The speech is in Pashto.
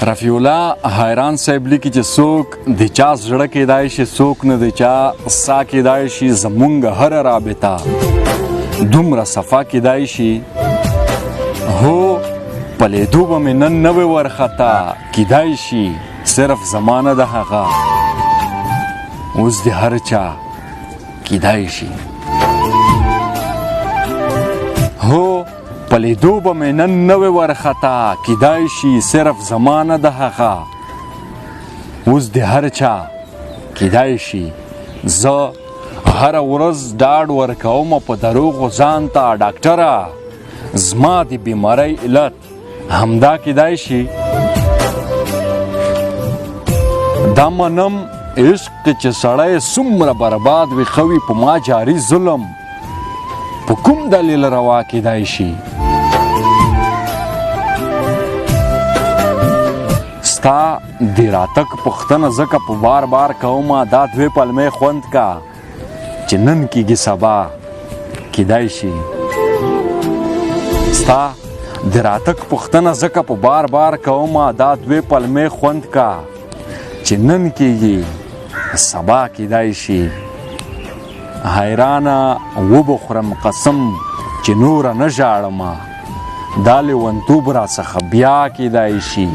رفیع الله حیران صاحب لیکي چې څوک د چا زړه کیدای شي څوک نه د چا سا کیدای شي زمونږ هره رابطه دومره صفا کیدای شي هو په لیدو به مې نن نوې ورخطا کیدای شي صرف زمانه د هغه اوس د هر چا کیدای شي هو په لیدو به مې نن نوې ورخطا کیدای شي صرف زمانه د هغه اوس د هر چا کیدای شي زه هره ورځ ډاډ ورکوم په دروغو ځان ته ډاکټره زما د بیمارۍ علت همدا کیدای شي دا منم عشق چې سړی څومره برباد وي ښه وي په ما جاري ظلم په کوم دلیل روا کیدای شي ستا د راتګ پوښتنه ځکه په بار بار کومه دا دوې پلمې خوند کا چې نن کیږي سبا کیدای شي ستا د راتګ پوښتنه ځکه په بار بار کومه دا دوې پلمې خوند کا چې نن کیږي سبا کیدای شي حیرانه وبخورم قسم چې نوره نه ژاړمه دا لیونتوب راڅخه بیا کیدای شي